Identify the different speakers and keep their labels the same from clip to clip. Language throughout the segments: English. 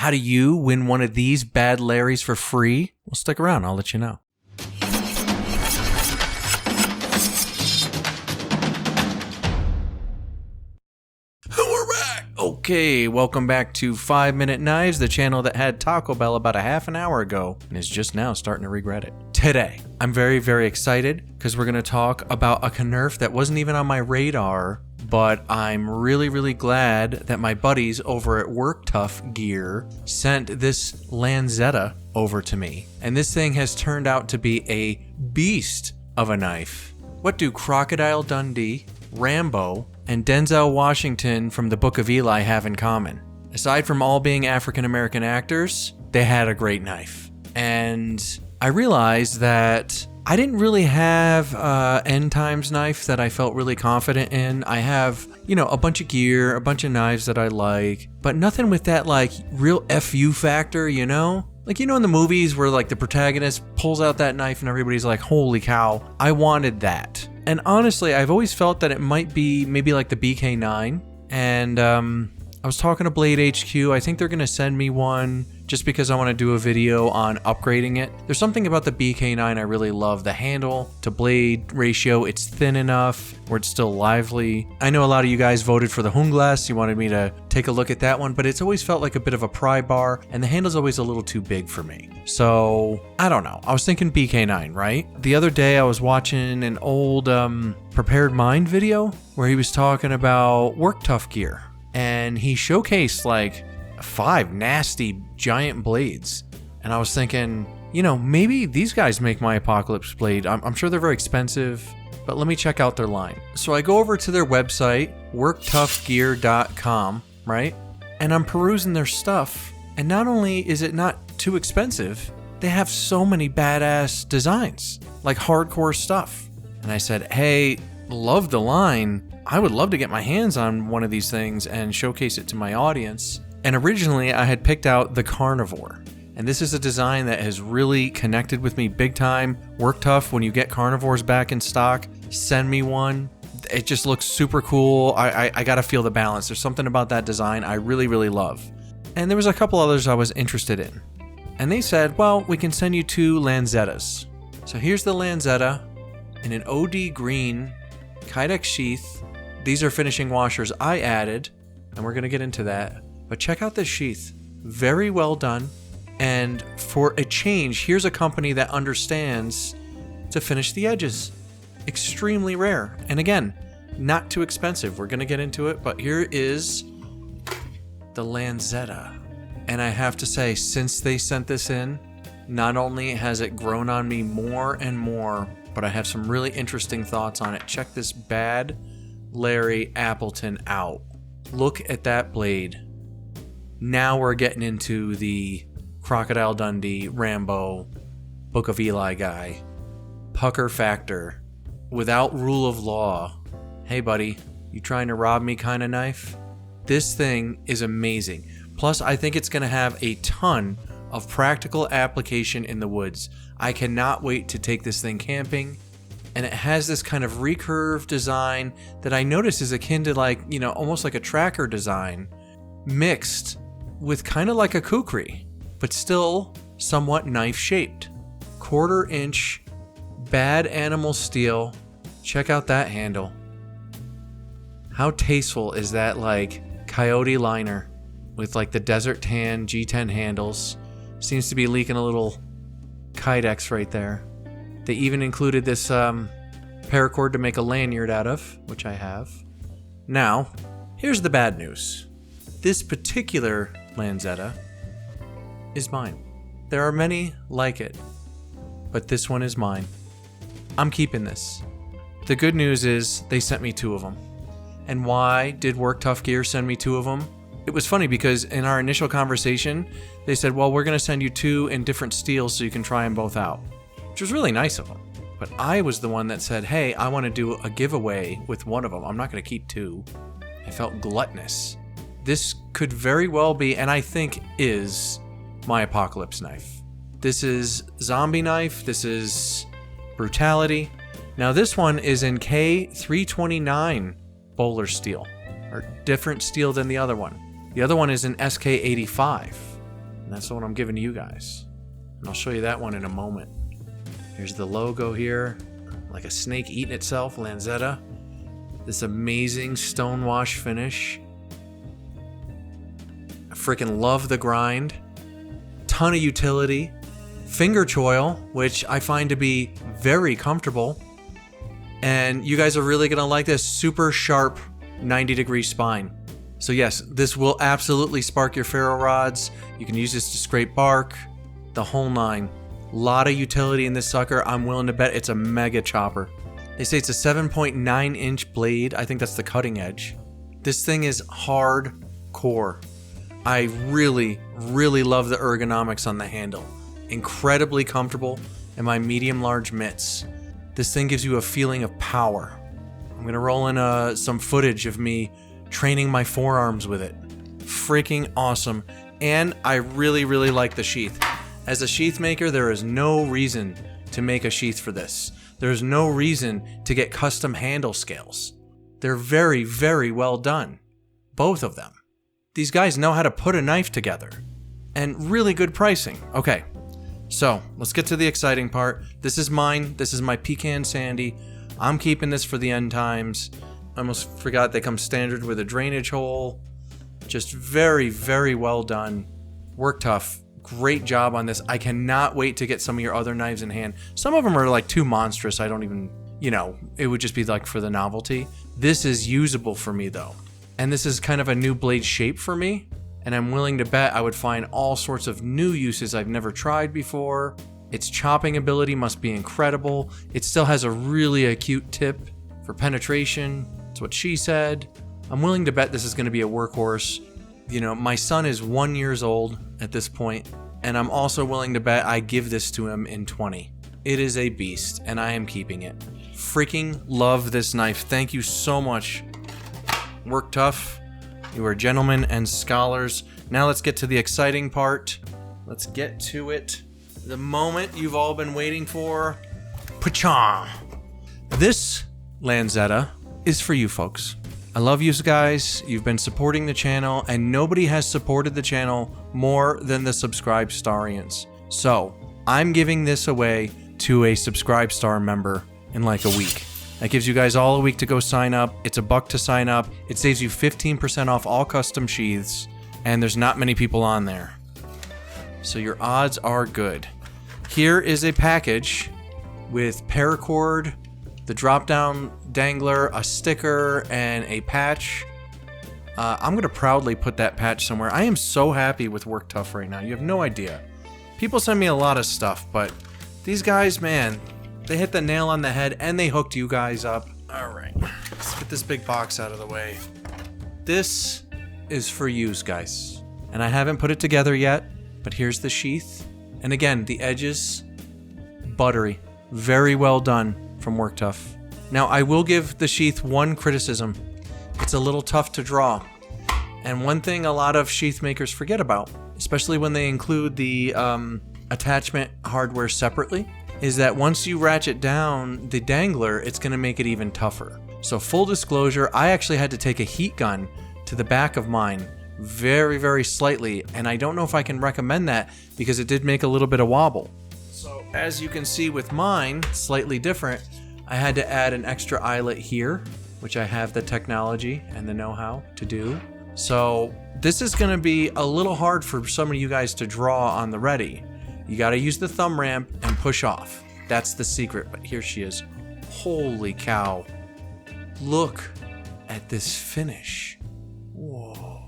Speaker 1: How do you win one of these bad Larrys for free? Well, stick around. I'll let you know. We're back. Okay, welcome back to 5 Minute Knives, the channel that had Taco Bell about a half an hour ago and is just now starting to regret it. Today, I'm very, very excited because we're going to talk about a Nerf that wasn't even on my radar, but I'm really, really glad that my buddies over at Work Tuff Gear sent this Lanzetta over to me. And this thing has turned out to be a beast of a knife. What do Crocodile Dundee, Rambo, and Denzel Washington from the Book of Eli have in common? Aside from all being African-American actors, they had a great knife. And I realized that I didn't really have end times knife that I felt really confident in. I have, a bunch of gear, a bunch of knives that I like, but nothing with that like real FU factor, Like, in the movies where like the protagonist pulls out that knife and everybody's like, holy cow, I wanted that. And honestly, I've always felt that it might be maybe like the BK9. And I was talking to Blade HQ. I think they're going to send me one just because I want to do a video on upgrading it. There's something about the BK9 I really love. The handle to blade ratio, it's thin enough where it's still lively. I know a lot of you guys voted for the Hunglass. You wanted me to take a look at that one, but it's always felt like a bit of a pry bar and the handle's always a little too big for me. So I don't know. I was thinking BK9, right? The other day I was watching an old Prepared Mind video where he was talking about Work Tuff Gear. And he showcased like 5 nasty giant blades. And I was thinking, maybe these guys make my Apocalypse blade. I'm sure they're very expensive, but let me check out their line. So I go over to their website, worktuffgear.com, right? And I'm perusing their stuff. And not only is it not too expensive, they have so many badass designs, like hardcore stuff. And I said, hey, love the line. I would love to get my hands on one of these things and showcase it to my audience. And originally I had picked out the Carnivore. And this is a design that has really connected with me big time. Work Tuff, when you get Carnivores back in stock, send me one. It just looks super cool. I gotta feel the balance. There's something about that design I really, really love. And there was a couple others I was interested in. And they said, well, we can send you 2 Lanzettas. So here's the Lanzetta in an OD green Kydex sheath. These are finishing washers I added, and we're going to get into that. But check out this sheath. Very well done. And for a change, here's a company that understands to finish the edges. Extremely rare. And again, not too expensive. We're going to get into it, but here is the Lanzetta. And I have to say, since they sent this in, not only has it grown on me more and more, but I have some really interesting thoughts on it. Check this bad Larry Appleton out. Look at that blade. Now we're getting into the Crocodile Dundee, Rambo, Book of Eli guy. Pucker factor. Without rule of law. Hey buddy, you trying to rob me kind of knife? This thing is amazing. Plus, I think it's going to have a ton of practical application in the woods. I cannot wait to take this thing camping. And it has this kind of recurve design that I notice is akin to like, almost like a tracker design mixed with kind of like a kukri, but still somewhat knife shaped. 1/4 inch bad animal steel. Check out that handle. How tasteful is that like coyote liner with like the desert tan G10 handles. Seems to be leaking a little Kydex right there. They even included this paracord to make a lanyard out of, which I have. Now, here's the bad news. This particular Lanzetta is mine. There are many like it, but this one is mine. I'm keeping this. The good news is they sent me 2 of them. And why did Work Tuff Gear send me 2 of them? It was funny because in our initial conversation, they said, well, we're going to send you 2 in different steels so you can try them both out. Which was really nice of them. But I was the one that said, hey, I want to do a giveaway with one of them. I'm not going to keep 2. I felt gluttonous. This could very well be, and I think is, my Apocalypse knife. This is Zombie knife. This is Brutality. Now this one is in K329 bowler steel, or different steel than the other one. The other one is in SK85. And that's the one I'm giving to you guys. And I'll show you that one in a moment. Here's the logo here, like a snake eating itself, Lanzetta. This amazing stonewash finish. I freaking love the grind. Ton of utility. Finger choil, which I find to be very comfortable. And you guys are really gonna like this super sharp 90-degree spine. So yes, this will absolutely spark your ferro rods. You can use this to scrape bark, the whole nine. Lot of utility in this sucker. I'm willing to bet it's a mega chopper. They say it's a 7.9 inch blade. I think that's the cutting edge. This thing is hardcore. I really, really love the ergonomics on the handle. Incredibly comfortable in my medium-large mitts. This thing gives you a feeling of power. I'm gonna roll in some footage of me training my forearms with it. Freaking awesome. And I really, really like the sheath. As a sheath maker, there is no reason to make a sheath for this. There's no reason to get custom handle scales. They're very, very well done. Both of them. These guys know how to put a knife together. And really good pricing. Okay, so let's get to the exciting part. This is mine. This is my Pecan Sandy. I'm keeping this for the end times. I almost forgot they come standard with a drainage hole. Just very, very well done. Work Tuff. Great job on this. I cannot wait to get some of your other knives in hand. Some of them are like too monstrous. I don't even, it would just be like for the novelty. This is usable for me though. And this is kind of a new blade shape for me. And I'm willing to bet I would find all sorts of new uses I've never tried before. Its chopping ability must be incredible. It still has a really acute tip for penetration. That's what she said. I'm willing to bet this is going to be a workhorse. My son is 1 year old at this point, and I'm also willing to bet I give this to him in 20. It is a beast, and I am keeping it. Freaking love this knife. Thank you so much. Work Tuff. You are gentlemen and scholars. Now let's get to the exciting part. Let's get to it. The moment you've all been waiting for. Pachon! This Lanzetta is for you folks. I love you guys. You've been supporting the channel, and nobody has supported the channel more than the Subscribe Starians. So I'm giving this away to a Subscribe Star member in like a week. That gives you guys all a week to go sign up. It's $1 to sign up. It saves you 15% off all custom sheaths, and there's not many people on there. So your odds are good. Here is a package with paracord, the drop-down dangler, a sticker, and a patch. I'm going to proudly put that patch somewhere. I am so happy with Work Tuff right now. You have no idea. People send me a lot of stuff, but these guys, man, they hit the nail on the head, and they hooked you guys up. All right, let's get this big box out of the way. This is for yous, guys. And I haven't put it together yet, but here's the sheath. And again, the edges, buttery. Very well done from Work Tuff. Now, I will give the sheath one criticism. It's a little tough to draw. And one thing a lot of sheath makers forget about, especially when they include the attachment hardware separately, is that once you ratchet down the dangler, it's going to make it even tougher. So full disclosure, I actually had to take a heat gun to the back of mine very, very slightly, and I don't know if I can recommend that because it did make a little bit of wobble. So as you can see with mine, slightly different, I had to add an extra eyelet here, which I have the technology and the know-how to do. So this is going to be a little hard for some of you guys to draw on the ready. You got to use the thumb ramp and push off. That's the secret, but here she is. Holy cow. Look at this finish. Whoa.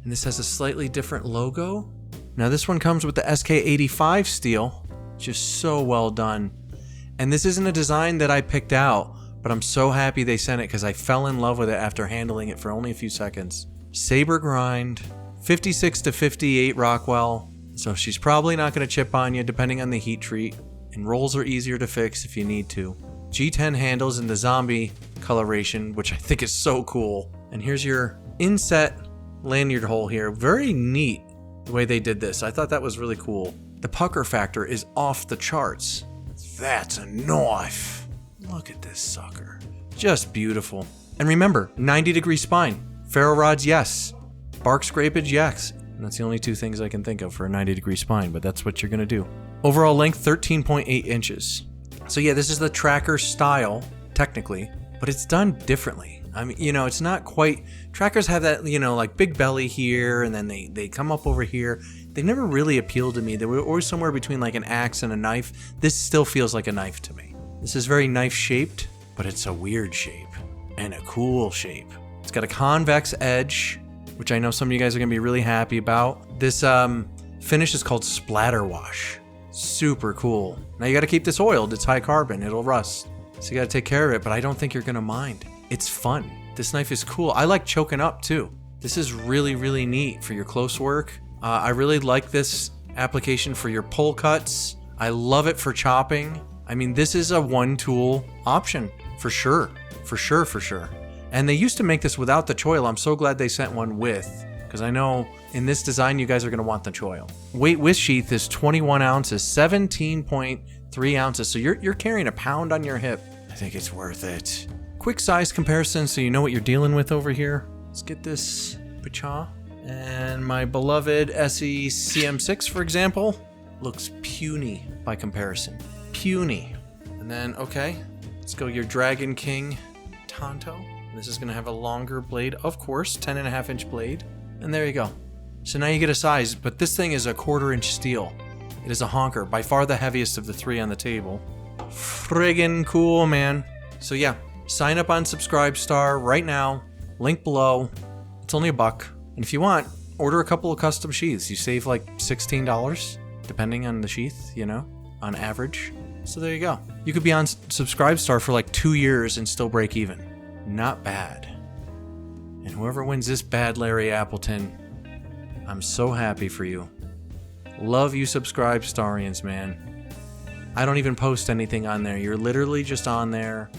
Speaker 1: And this has a slightly different logo. Now this one comes with the SK85 steel, just so well done. And this isn't a design that I picked out, but I'm so happy they sent it because I fell in love with it after handling it for only a few seconds. Saber grind, 56 to 58 Rockwell, so she's probably not going to chip on you depending on the heat treat, and rolls are easier to fix if you need to. G10 handles in the zombie coloration, which I think is so cool. And here's your inset lanyard hole here. Very neat the way they did this. I thought that was really cool. The pucker factor is off the charts. That's a knife. Look at this sucker. Just beautiful. And remember, 90-degree spine. Ferro rods, yes. Bark scrapage, yes. And that's the only two things I can think of for a 90-degree spine, but that's what you're going to do. Overall length, 13.8 inches. So yeah, this is the tracker style, technically, but it's done differently. I mean, it's not quite... Trackers have that, like big belly here, and then they come up over here. They never really appealed to me. They were always somewhere between like an axe and a knife. This still feels like a knife to me. This is very knife-shaped, but it's a weird shape and a cool shape. It's got a convex edge, which I know some of you guys are going to be really happy about. This finish is called splatter wash. Super cool. Now you got to keep this oiled. It's high carbon. It'll rust. So you got to take care of it, but I don't think you're going to mind. It's fun. This knife is cool. I like choking up too. This is really, really neat for your close work. I really like this application for your pull cuts. I love it for chopping. I mean, this is a one-tool option for sure. For sure. And they used to make this without the choil. I'm so glad they sent one with, because I know in this design you guys are going to want the choil. Weight with sheath is 21 ounces, 17.3 ounces. So you're carrying a pound on your hip. I think it's worth it. Quick size comparison so you know what you're dealing with over here. Let's get this pacha. And my beloved SE CM6, for example, looks puny by comparison. Puny. And then, okay, let's go your Dragon King Tonto. This is going to have a longer blade, of course, 10.5-inch blade. And there you go. So now you get a size, but this thing is a 1/4-inch steel. It is a honker, by far the heaviest of the three on the table. Friggin' cool, man. So yeah, sign up on Subscribestar right now. Link below. It's only $1. And if you want, order a couple of custom sheaths. You save like $16, depending on the sheath, on average. So there you go. You could be on Subscribestar for like 2 years and still break even. Not bad. And whoever wins this bad Larry Appleton, I'm so happy for you. Love you Subscribestarians, man. I don't even post anything on there. You're literally just on there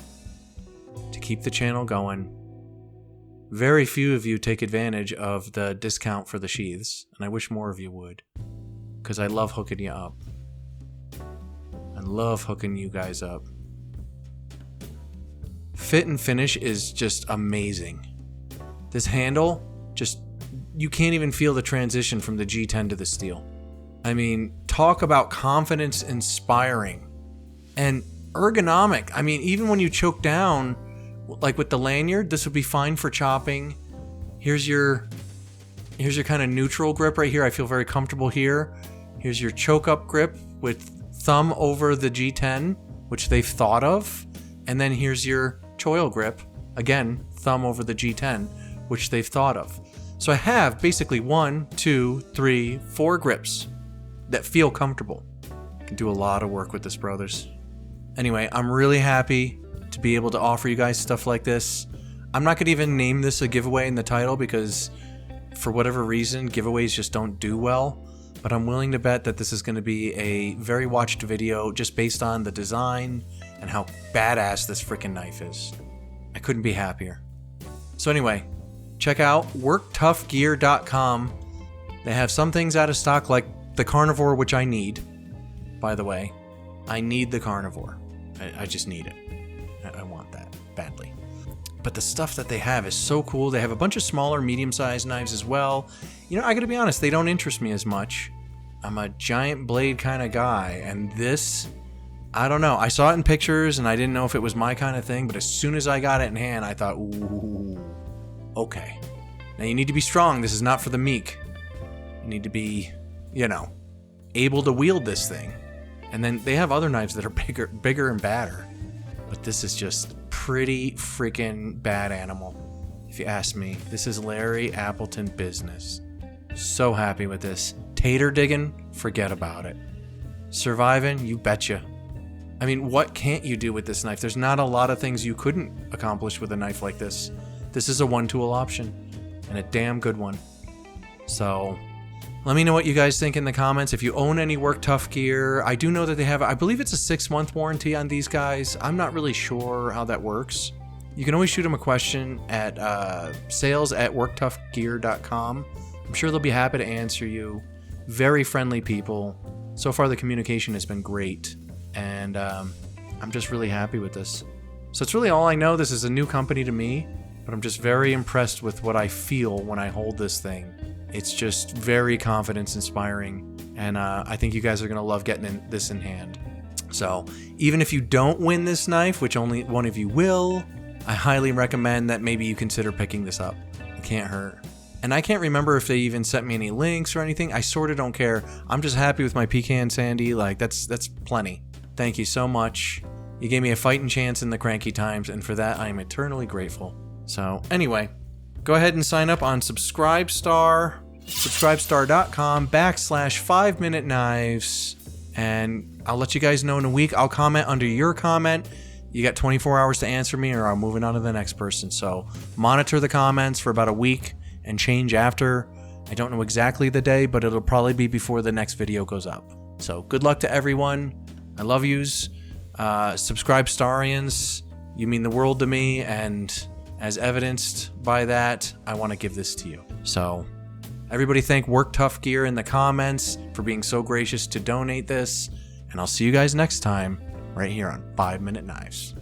Speaker 1: to keep the channel going. Very few of you take advantage of the discount for the sheaths, and I wish more of you would, because I love hooking you up. I love hooking you guys up. Fit and finish is just amazing. This handle, you can't even feel the transition from the G10 to the steel. I mean, talk about confidence inspiring and ergonomic. I mean, even when you choke down, like with the lanyard, this would be fine for chopping. Here's your kind of neutral grip right here. I feel very comfortable here. Here's your choke up grip with thumb over the G10, which they've thought of. And then here's your choil grip. Again, thumb over the G10, which they've thought of. So I have basically 1, 2, 3, 4 grips that feel comfortable. I can do a lot of work with this, brothers. Anyway, I'm really happy to be able to offer you guys stuff like this. I'm not going to even name this a giveaway in the title because for whatever reason, giveaways just don't do well. But I'm willing to bet that this is going to be a very watched video just based on the design and how badass this freaking knife is. I couldn't be happier. So anyway, check out worktuffgear.com. They have some things out of stock like the carnivore, which I need, by the way. I need the carnivore. I just need it. I want that badly. But the stuff that they have is so cool. They have a bunch of smaller, medium-sized knives as well. I gotta be honest, they don't interest me as much. I'm a giant blade kind of guy, and this, I don't know. I saw it in pictures, and I didn't know if it was my kind of thing, but as soon as I got it in hand, I thought, ooh, okay. Now, you need to be strong. This is not for the meek. You need to be, able to wield this thing. And then they have other knives that are bigger and badder. But this is just pretty freaking bad animal. If you ask me, this is Larry Appleton business. So happy with this. Tater digging, forget about it. Surviving, you betcha. I mean, what can't you do with this knife? There's not a lot of things you couldn't accomplish with a knife like this. This is a one-tool option, and a damn good one. So, let me know what you guys think in the comments. If you own any Work Tuff Gear, I do know that they have, I believe it's a 6-month warranty on these guys. I'm not really sure how that works. You can always shoot them a question at sales@worktuffgear.com. I'm sure they'll be happy to answer you. Very friendly people. So far, the communication has been great, and I'm just really happy with this. So it's really all I know. This is a new company to me, but I'm just very impressed with what I feel when I hold this thing It's just very confidence inspiring. And I think you guys are going to love getting this in hand. So even if you don't win this knife, which only one of you will, I highly recommend that maybe you consider picking this up. It can't hurt. And I can't remember if they even sent me any links or anything. I sort of don't care. I'm just happy with my pecan sandy. Like, that's plenty. Thank you so much. You gave me a fighting chance in the cranky times, and for that I am eternally grateful. So anyway, go ahead and sign up on subscribestar.com/5minute knives, and I'll let you guys know in a week. I'll comment under your comment. You got 24 hours to answer me, or I'm moving on to the next person. So monitor the comments for about a week and change after. I don't know exactly the day, but it'll probably be before the next video goes up. So good luck to everyone. I love yous. Subscribe Starians. You mean the world to me, and as evidenced by that, I want to give this to you. So everybody thank Work Tuff Gear in the comments for being so gracious to donate this, and I'll see you guys next time right here on 5 Minute Knives.